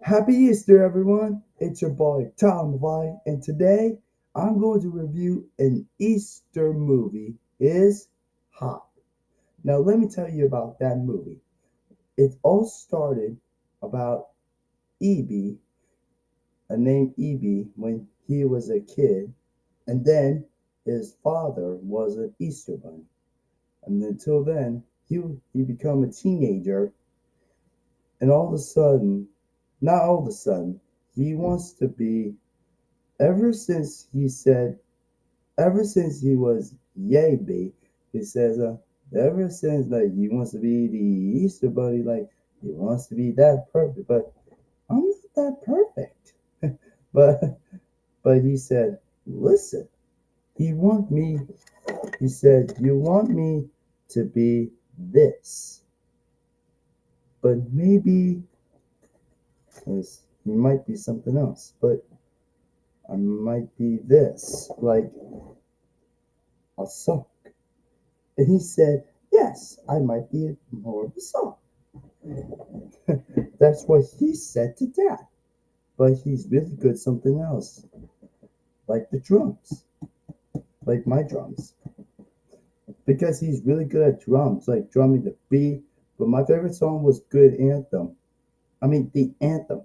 Happy Easter, everyone! It's your boy Tom Levi, and today I'm going to review an Easter movie. Is Hot. Now, let me tell you about that movie. It all started about E.B., named E.B., when he was a kid, and then his father was an Easter bunny. And until then, he become a teenager, and all of a sudden, not all of a sudden, he wants to be ever since he said, ever since he was yay big, he says, ever since like he wants to be the Easter Bunny, like he wants to be that perfect, but I'm not that perfect. but but he said, listen, he want me. He said, you want me to be this, but maybe he might be something else, but I might be this, like a sock. And he said, yes, I might be more of a sock. That's what he said to Dad. But he's really good something else, like the drums, like my drums. Because he's really good at drums, like drumming the beat. But my favorite song was Good Anthem. I mean, the anthem.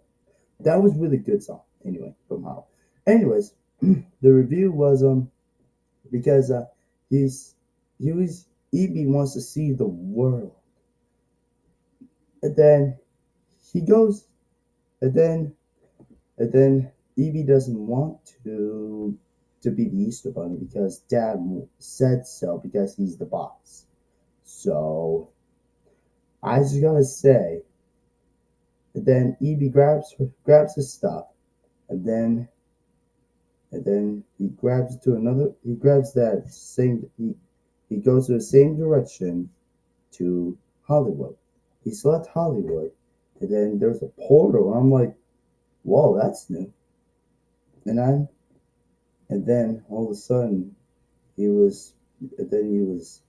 That was really good song. Anyway, somehow. Anyways, the review was because he's he was EB wants to see the world, and then he goes, and then Evie doesn't want to be the Easter Bunny because Dad said so because he's the boss. So I just gotta say, and then Evie grabs his stuff, and then he grabs to another. He grabs that same. He goes to the same direction to Hollywood. He left Hollywood, and then there's a portal. I'm like, whoa, that's new. And I and then all of a sudden he was then he was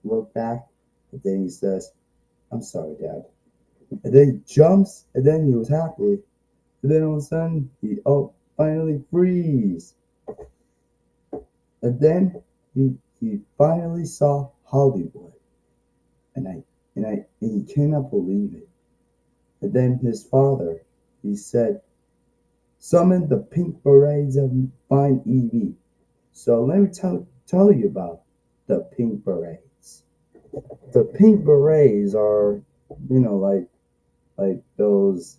looked back, and then he says, I'm sorry, Dad. And then he jumps, and then he was happy. And then all of a sudden he finally frees. And then he finally saw Hollywood. And he cannot believe it. And then his father, he said, summon the pink berets and find Evie. So let me tell you about the pink berets. The pink berets are, like those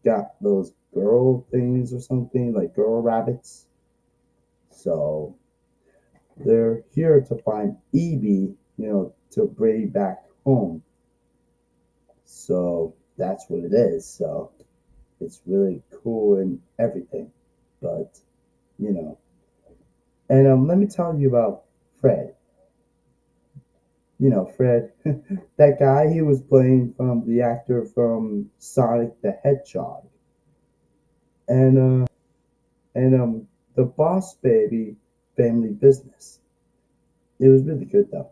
got those girl things or something, like girl rabbits. So they're here to find Evie, to bring back home. So that's what it is. So it's really cool and everything. But you know, and let me tell you about Fred. Fred, that guy he was playing from the actor from Sonic the Hedgehog, and the Boss Baby Family Business. It was really good though.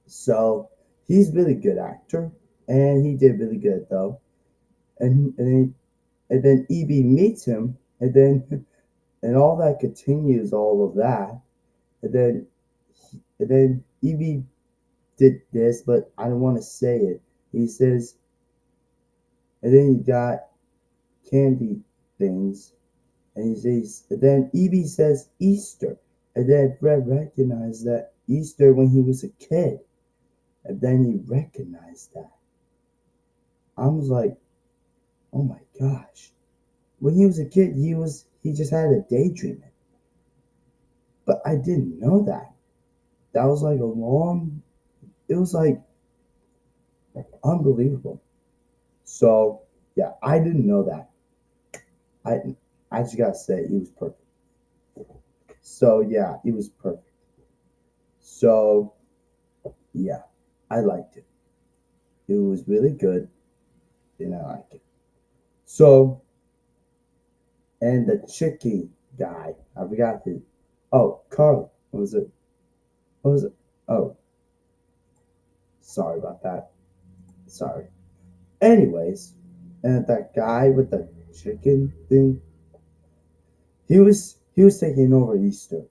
So he's really good actor, and he did really good though. And then EB meets him, and then and all that continues all of that, and then EB did this, but I don't want to say it. He says, and then you got candy things, and he says, and then Evie says Easter, and then Fred recognized that Easter when he was a kid, and then he recognized that. I was like, oh my gosh. When he was a kid, he just had a daydreaming, but I didn't know that. That was like a long. It was like unbelievable. So yeah, I didn't know that. I I just gotta say, it was perfect. So yeah, it was perfect. So yeah, I liked it. It was really good, and I liked it. So, and the chicky guy, I forgot his. Oh, Carl. What was it? What was it? Oh, sorry about that. Sorry. Anyways, and that guy with the chicken thing, he was taking over Easter,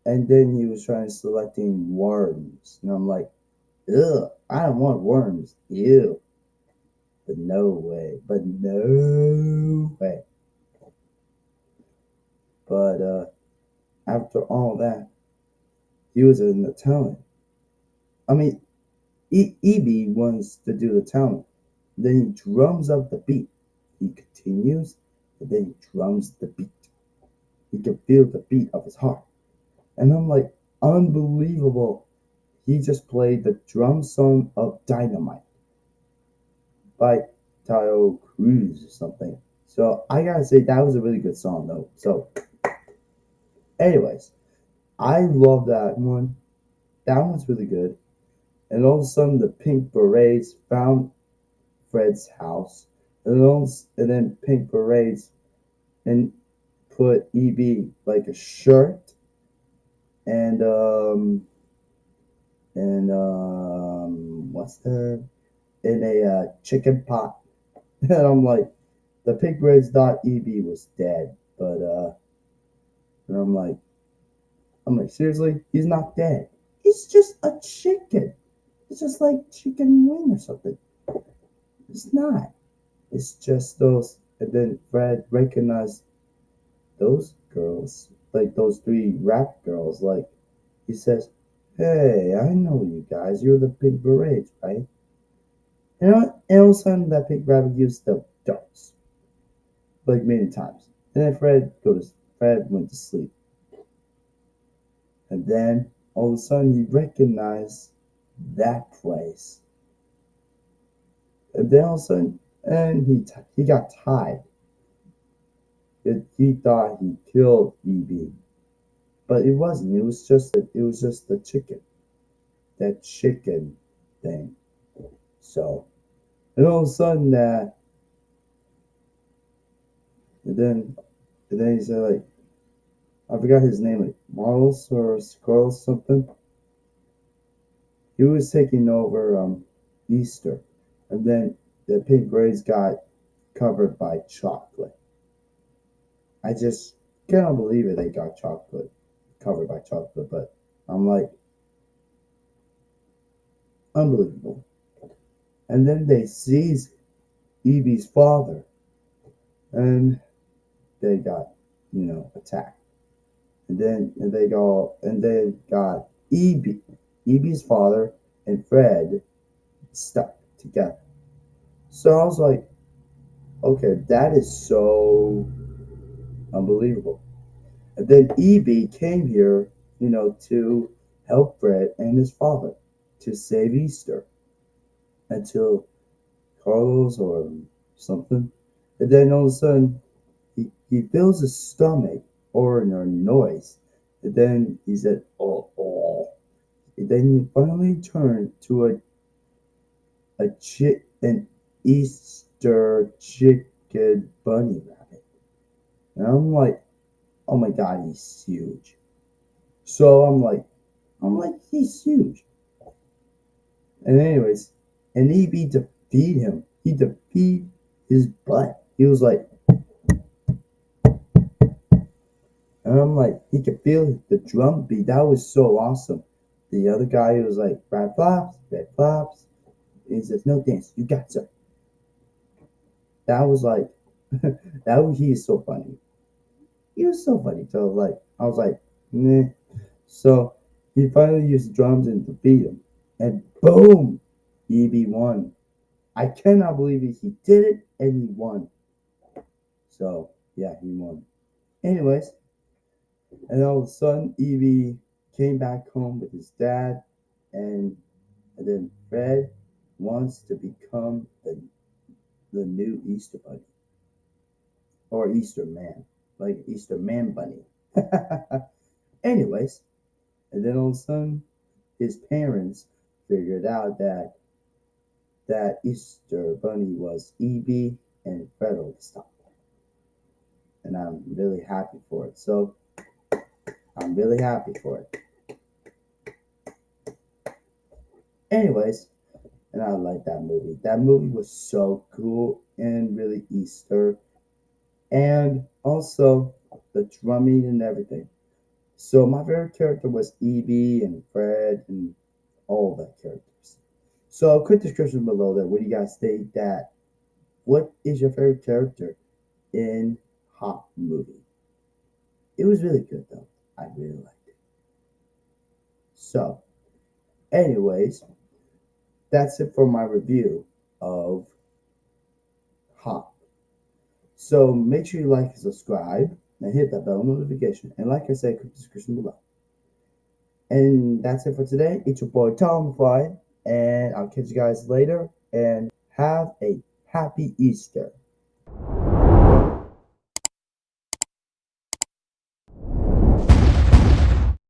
and then he was trying selecting worms, and I'm like, ugh, I don't want worms, ew, but no way. But after all that, he was in the talent. I mean, EB wants to do the talent. Then he drums up the beat. He continues, and then he drums the beat. He can feel the beat of his heart. And I'm like, unbelievable. He just played the drum song of Dynamite by Tayo Cruz or something. So I gotta say that was a really good song though. So anyways, I love that one. That one's really good. And all of a sudden the Pink Berets found Fred's house. And then Pink Berets and put EB like a shirt and what's there in a chicken pot. And I'm like, the Pink Berets thought EB was dead, but and I'm like, seriously, he's not dead. He's just a chicken. It's just like chicken wing or something. It's not. It's just those. And then Fred recognized those girls, like those three rap girls. Like he says, "Hey, I know you guys. You're the Pink Berets, right?" You know, and all of a sudden that Pink Rabbit used the darts like many times. And then Fred went to sleep. And then all of a sudden he recognized that place. And then all of a sudden, and he got tied. He thought he killed EB, but it wasn't. It was just the chicken, that chicken thing. So, and all of a sudden and then and then he said like I forgot his name, like Marls or Squirrel something. He was taking over Easter, and then the Pink Berets got covered by chocolate. I just cannot believe it. They got chocolate covered by chocolate, but I'm like, unbelievable. And then they seize Evie's father, and they got, attacked. And they got Evie's father and Fred stuck together. So I was like, okay, that is so unbelievable. And then EB came here, to help Fred and his father to save Easter until Carlos or something. And then all of a sudden, he feels his stomach or a noise. And then he said, oh, oh. And then he finally turned to an Easter chicken bunny rabbit. And I'm like, oh my God, he's huge. So I'm like, he's huge. And anyways, and EB defeat him. He defeat his butt. He was like, and I'm like, he could feel the drum beat. That was so awesome. The other guy was like, red flops, red flops. And he says, no dance, you got some. That was like, he is so funny. He was so funny. So I was like, nah. So he finally used drums and defeat him. And boom, EB won. I cannot believe it. He did it and he won. So yeah, he won. Anyways, and all of a sudden, Evie came back home with his dad, and, and then Fred wants to become the new Easter Bunny or Easter Man, like Easter Man Bunny. Anyways, and then all of a sudden, his parents figured out that Easter Bunny was EB and Fred all this time, and I'm really happy for it. So I'm really happy for it. Anyways, and I like that movie. That movie was so cool and really Easter, and also the drumming and everything. So my favorite character was Evie and Fred and all the characters. So quick description below that. What do you guys think that? What is your favorite character in Hop movie? It was really good though. I really liked it. So, anyways, that's it for my review of Hop. So make sure you like and subscribe and hit that bell notification. And like I said, click the description below. And that's it for today. It's your boy Tom Fly, and I'll catch you guys later. And have a happy Easter.